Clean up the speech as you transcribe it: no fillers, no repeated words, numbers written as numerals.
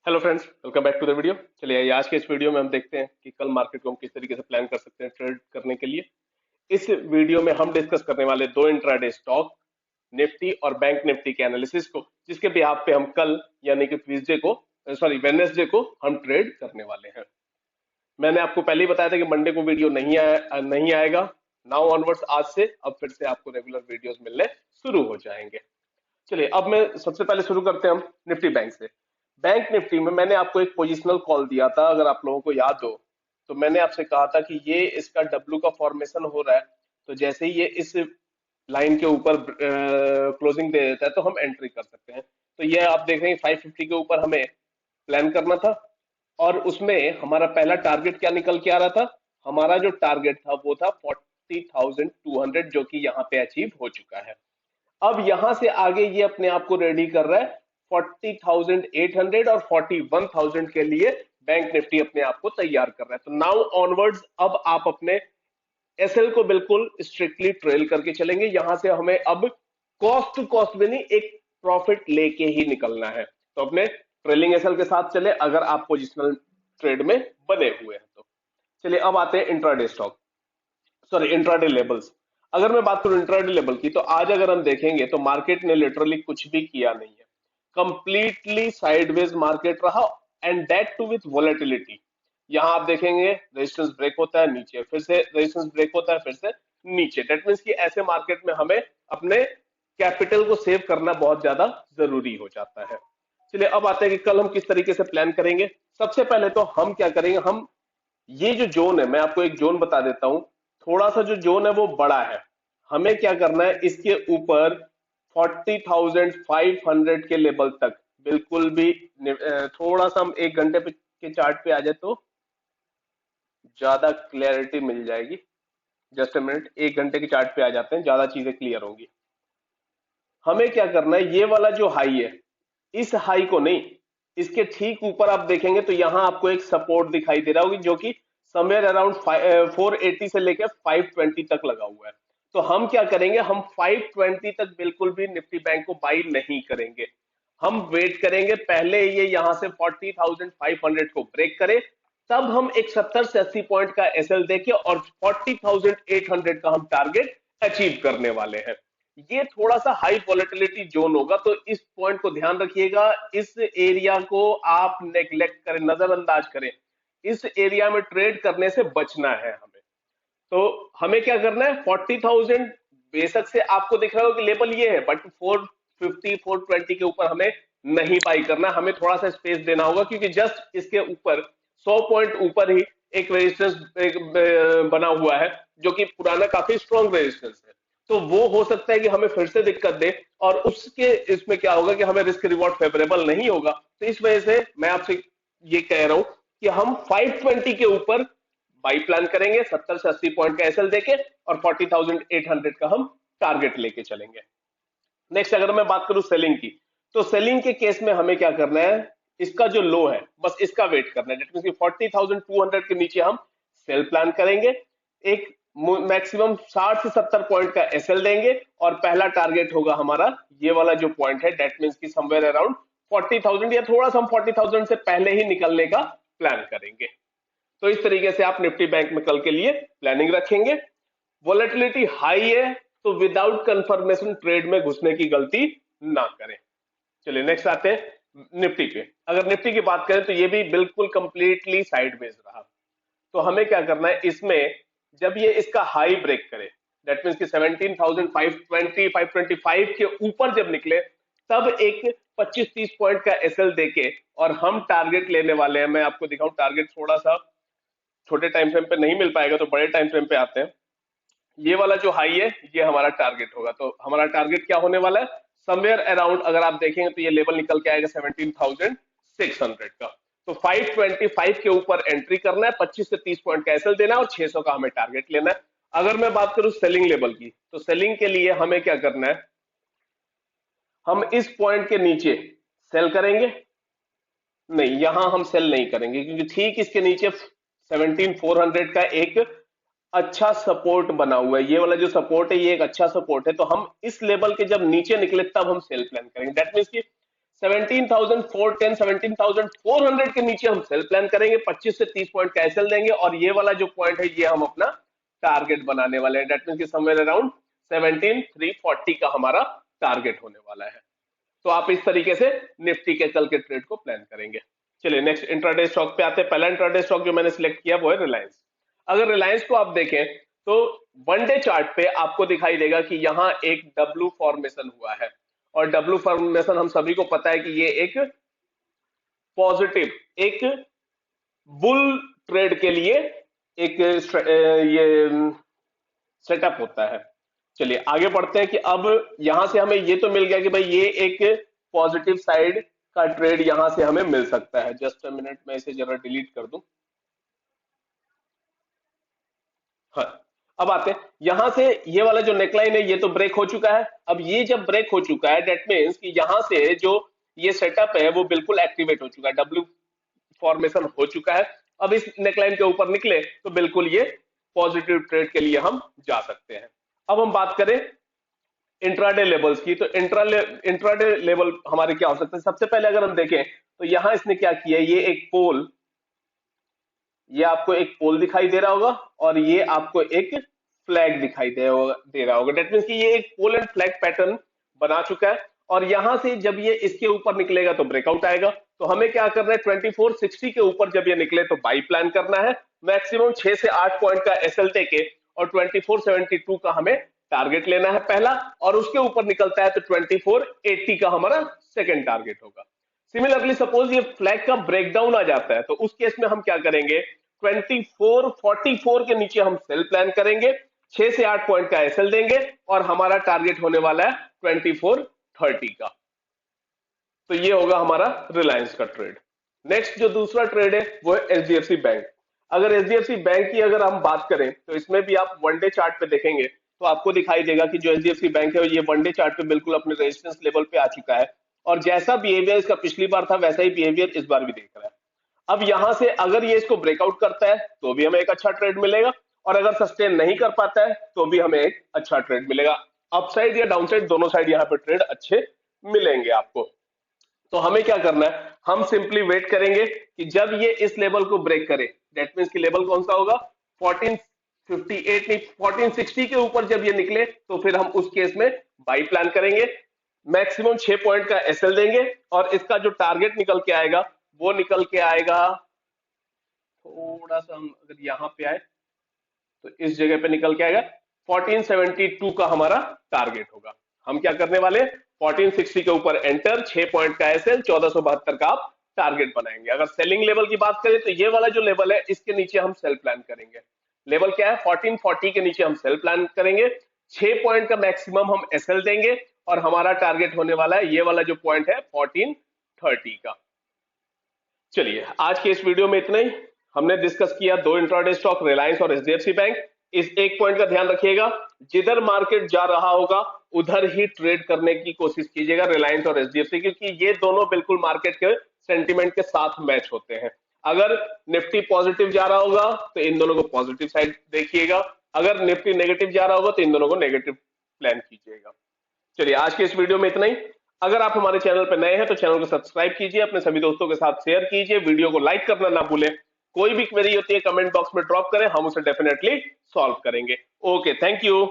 Hello friends, welcome back to the video. चलिए आइए आज के इस वीडियो में हम देखते हैं कि कल मार्केट को हम किस तरीके से प्लान कर सकते हैं ट्रेड करने के लिए। इस वीडियो में हम डिस्कस करने वाले दो इंट्राडे स्टॉक, निफ्टी और बैंक निफ्टी के एनालिसिस को, जिसके बिहाफ पे हम कल यानी कि ट्यूसडे को वेडनेसडे को हम ट्रेड करने वाले हैं। मैंने आपको पहले ही बताया था कि मंडे को वीडियो नहीं आएगा। नाउ ऑनवर्ड्स आज से अब फिर से आपको रेगुलर वीडियोस मिलने शुरू हो जाएंगे। चलिए अब मैं सबसे पहले शुरू करते हैं हम निफ्टी बैंक से। बैंक निफ्टी में मैंने आपको एक पोजिशनल कॉल दिया था, अगर आप लोगों को याद हो तो मैंने आपसे कहा था कि ये इसका डब्ल्यू का फॉर्मेशन हो रहा है, तो जैसे ही ये इस लाइन के ऊपर क्लोजिंग दे देता है तो हम एंट्री कर सकते हैं। तो ये आप देख रहे हैं 550 के ऊपर हमें प्लान करना था, और उसमें हमारा पहला टारगेट क्या निकल के आ रहा था। हमारा जो टारगेट था वो था 40,200, जो कि यहाँ पे अचीव हो चुका है। अब यहां से आगे ये अपने आप को रेडी कर रहा है 40,800 और 41,000 के लिए। बैंक निफ्टी अपने आप को तैयार कर रहा है। तो नाउ ऑनवर्ड्स अब आप अपने एसएल को बिल्कुल स्ट्रिक्टली ट्रेल करके चलेंगे। यहां से हमें अब कॉस्ट टू कॉस्ट में नहीं, एक प्रॉफिट लेके ही निकलना है। तो अपने ट्रेलिंग एसएल के साथ चले अगर आप पोजिशनल ट्रेड में बने हुए हैं तो। चलिए अब आते हैं intraday stock, sorry intraday levels. अगर मैं बात करूं इंट्राडे लेवल की, तो आज अगर हम देखेंगे तो मार्केट ने लिटरली कुछ भी किया नहीं है। कंप्लीटली साइडवेज मार्केट रहा, and that too with volatility. यहां आप देखेंगे रेजिस्टेंस ब्रेक होता है नीचे, फिर से रेजिस्टेंस ब्रेक होता है, फिर से नीचे। दैट मींस कि ऐसे मार्केट में हमें अपने कैपिटल को सेव करना बहुत ज्यादा जरूरी हो जाता है। चलिए अब आते हैं कि कल हम किस तरीके से प्लान करेंगे। सबसे पहले तो हम क्या करेंगे, हम ये जो जोन है, मैं आपको एक जोन बता देता हूं। थोड़ा सा जो जोन है वो बड़ा है। हमें क्या करना है, इसके ऊपर 40,500 के लेवल तक बिल्कुल भी थोड़ा सा हम एक घंटे के चार्ट पे आ जाए तो ज्यादा क्लैरिटी मिल जाएगी। जस्ट अ मिनट, एक घंटे के चार्ट पे आ जाते हैं, ज्यादा चीजें क्लियर होंगी। हमें क्या करना है, ये वाला जो हाई है, इस हाई को नहीं, इसके ठीक ऊपर आप देखेंगे तो यहां आपको एक सपोर्ट दिखाई दे रहा होगी, जो कि समवेयर अराउंड 480 से लेकर 520 तक लगा हुआ है। तो हम क्या करेंगे, हम 520 तक बिल्कुल भी निफ्टी बैंक को बाई नहीं करेंगे। हम वेट करेंगे पहले ये यहां से 40,500 को ब्रेक करे, तब हम एक 70 से 80 पॉइंट का एसएल देके और 40,800 का हम टारगेट अचीव करने वाले हैं। ये थोड़ा सा हाई वॉलेटिलिटी जोन होगा, तो इस पॉइंट को ध्यान रखिएगा। इस एरिया को आप नेग्लेक्ट करें, नजरअंदाज करें। इस एरिया में ट्रेड करने से बचना है हमें। तो हमें क्या करना है, 40,000 बेशक से आपको दिख रहा हो कि लेवल ये है, बट 450 420 के ऊपर हमें नहीं बाई करना। हमें थोड़ा सा स्पेस देना होगा, क्योंकि जस्ट इसके ऊपर 100 पॉइंट ऊपर ही एक रेजिस्टेंस बना हुआ है, जो कि पुराना काफी स्ट्रॉन्ग रेजिस्टेंस है। तो वो हो सकता है कि हमें फिर से दिक्कत दे, और उसके इसमें क्या होगा कि हमें रिस्क रिवॉर्ड फेवरेबल नहीं होगा। तो इस वजह से मैं आपसे ये कह रहा हूं कि हम 520 के ऊपर बाई प्लान करेंगे, 70 से 80 पॉइंट का एसएल देके, और 40,800 का हम टारगेट लेके चलेंगे। नेक्स्ट अगर मैं बात करूं सेलिंग की, तो सेलिंग के केस में हमें क्या करना है, इसका जो लो है बस इसका वेट करना है। डेट मींस कि 40,200 के नीचे हम सेल प्लान करेंगे, एक मैक्सिमम 60 से 70 पॉइंट का एसएल देंगे, और पहला टारगेट होगा हमारा ये वाला जो पॉइंट है, डेट मींस कि समवेयर अराउंड 40,000, या थोड़ा सा हम 40,000 से पहले ही निकलने का प्लान करेंगे। तो इस तरीके से आप निफ्टी बैंक में कल के लिए प्लानिंग रखेंगे। वॉलेटिलिटी हाई है तो विदाउट कंफर्मेशन ट्रेड में घुसने की गलती ना करें। चलिए नेक्स्ट आते हैं निफ्टी पे। अगर निफ्टी की बात करें तो ये भी बिल्कुल कंप्लीटली साइडवेज रहा। तो हमें क्या करना है, इसमें जब ये इसका हाई ब्रेक करे, दैट मींस कि 17,520 525 के ऊपर जब निकले, तब एक 25-30 पॉइंट का एसएल देके और हम टारगेट लेने वाले हैं। मैं आपको दिखाऊं, टारगेट थोड़ा सा छोटे टाइम फ्रेम पे नहीं मिल पाएगा, तो बड़े टाइम फ्रेम पे आते हैं। ये वाला जो हाई है ये हमारा टारगेट होगा। तो हमारा टारगेट क्या होने वाला है, समवेयर अराउंड अगर आप देखेंगे तो ये लेवल निकल के आएगा 17,600 का। तो 525 के ऊपर एंट्री करना है, 25 से 30 पॉइंट का एसएल देना है, और 600 का हमें टारगेट लेना है। अगर मैं बात करूं सेलिंग लेवल की, तो सेलिंग के लिए हमें क्या करना है, हम इस पॉइंट के नीचे सेल करेंगे। नहीं, यहां हम सेल नहीं करेंगे, क्योंकि ठीक इसके नीचे 17,400 का एक अच्छा सपोर्ट बना हुआ है। ये वाला जो सपोर्ट है ये एक अच्छा सपोर्ट है, तो हम इस लेवल के जब नीचे निकले तब हम सेल प्लान करेंगे। दैट मींस कि 17,410 17,400 के नीचे हम सेल प्लान करेंगे, 25 से 30 पॉइंट का एसएल देंगे, और ये वाला जो पॉइंट है ये हम अपना टारगेट बनाने वाले हैं। दैट मींस कि समवेयर अराउंड 17,340 का हमारा टारगेट होने वाला है। तो आप इस तरीके से निफ्टी के कल के ट्रेड को प्लान करेंगे। चलिए नेक्स्ट इंट्राडे स्टॉक पे आते हैं। पहला इंट्राडे स्टॉक जो मैंने सिलेक्ट किया वो है रिलायंस। अगर रिलायंस को आप देखें तो वन डे चार्ट पे आपको दिखाई देगा कि यहाँ एक डब्ल्यू फॉर्मेशन हुआ है, और डब्ल्यू फॉर्मेशन हम सभी को पता है कि ये एक पॉजिटिव, एक बुल ट्रेड के लिए एक ये सेटअप होता है। चलिए आगे बढ़ते हैं कि अब यहां से हमें ये तो मिल गया कि भाई ये एक पॉजिटिव साइड का ट्रेड यहां से हमें मिल सकता है। जस्ट अ मिनट, मैं इसे जरा डिलीट कर दूं। हाँ, अब आते हैं यहां से, ये वाला जो नेकलाइन है ये तो ब्रेक हो चुका है। अब ये जब ब्रेक हो चुका है दैट मीन्स कि यहां से जो ये सेटअप है वो बिल्कुल एक्टिवेट हो चुका है, डब्ल्यू फॉर्मेशन हो चुका है। अब इस नेकलाइन के ऊपर निकले तो बिल्कुल ये पॉजिटिव ट्रेड के लिए हम जा सकते हैं। अब हम बात करें इंट्राडे लेवल्स की, तो इंट्राडे लेवल हमारे क्या हो सकते हैं। सबसे पहले अगर हम देखें तो यहां इसने क्या किया, ये एक पोल, ये आपको एक पोल दिखाई दे रहा होगा, और ये आपको एक फ्लैग दिखाई दे रहा होगा। दैट मीन्स कि ये एक पोल एंड फ्लैग पैटर्न बना चुका है, और यहां से जब ये इसके ऊपर निकलेगा तो ब्रेकआउट आएगा। तो हमें क्या करना है, 2460 के ऊपर जब ये निकले तो बाई प्लान करना है, मैक्सिमम 6 से 8 पॉइंट का एसएल के, और 2472 का हमें टारगेट लेना है पहला, और उसके ऊपर निकलता है तो 2480 का हमारा सेकंड टारगेट होगा। सिमिलरली सपोज ये फ्लैग का ब्रेकडाउन आ जाता है तो उस केस में हम क्या करेंगे, 2444 के नीचे हम सेल प्लान करेंगे, 6 से 8 पॉइंट का एसएल देंगे, और हमारा टारगेट होने वाला है 2430 का। तो ये होगा हमारा रिलायंस का ट्रेड। नेक्स्ट जो दूसरा ट्रेड है वो है एचडीएफसी बैंक। अगर एचडीएफसी बैंक की अगर हम बात करें तो इसमें भी आप वन डे चार्ट पे देखेंगे तो आपको दिखाई देगा कि जो एचडीएफसी बैंक है ये वन डे चार्ट पे बिल्कुल अपने रेजिस्टेंस लेवल पे आ चुका है, और जैसा बिहेवियर इसका पिछली बार था वैसा ही बिहेवियर इस बार भी देख रहा है। अब यहां से अगर ये इसको ब्रेकआउट करता है तो भी हमें एक अच्छा ट्रेड मिलेगा, और अगर सस्टेन नहीं कर पाता है तो भी हमें एक अच्छा ट्रेड मिलेगा। अपसाइड या डाउनसाइड दोनों साइड यहाँ पे ट्रेड अच्छे मिलेंगे आपको। तो हमें क्या करना है, हम सिंपली वेट करेंगे कि जब ये इस लेवल को ब्रेक करे, दैट मींस कि लेवल कौन सा होगा, 1458 नहीं 1460 के ऊपर जब ये निकले तो फिर हम उस केस में बाई प्लान करेंगे, मैक्सिमम 6 पॉइंट का एसएल देंगे, और इसका जो टारगेट निकल के आएगा वो निकल के आएगा, थोड़ा सा हम अगर यहां पे आए तो इस जगह पे निकल के आएगा 1472 का हमारा टारगेट होगा। हम क्या करने वाले, 1460 के ऊपर एंटर, 6 पॉइंट का एसएल, 1472 का आप टारगेट बनाएंगे। अगर सेलिंग लेवल की बात करें तो ये वाला जो लेवल है इसके नीचे हम सेल प्लान करेंगे। लेवल क्या है, 1440 के नीचे हम सेल प्लान करेंगे, 6 पॉइंट का मैक्सिमम हम एसएल देंगे, और हमारा टारगेट होने वाला है ये वाला जो पॉइंट है 1430 का। चलिए आज के इस वीडियो में इतना ही। हमने डिस्कस किया दो इंट्राडे स्टॉक, रिलायंस और एचडीएफसी बैंक। इस एक पॉइंट का ध्यान रखिएगा, जिधर मार्केट जा रहा होगा उधर ही ट्रेड करने की कोशिश कीजिएगा, रिलायंस और एचडीएफसी, क्योंकि ये दोनों बिल्कुल मार्केट के सेंटीमेंट के साथ मैच होते हैं। अगर निफ्टी पॉजिटिव जा रहा होगा तो इन दोनों को पॉजिटिव साइड देखिएगा, अगर निफ्टी नेगेटिव जा रहा होगा तो इन दोनों को नेगेटिव प्लान कीजिएगा। चलिए आज के इस वीडियो में इतना ही। अगर आप हमारे चैनल पर नए हैं तो चैनल को सब्सक्राइब कीजिए, अपने सभी दोस्तों के साथ शेयर कीजिए, वीडियो को लाइक करना ना भूलें। कोई भी क्वेरी होती है कमेंट बॉक्स में ड्रॉप करें, हम उसे डेफिनेटली सॉल्व करेंगे। Okay, thank you.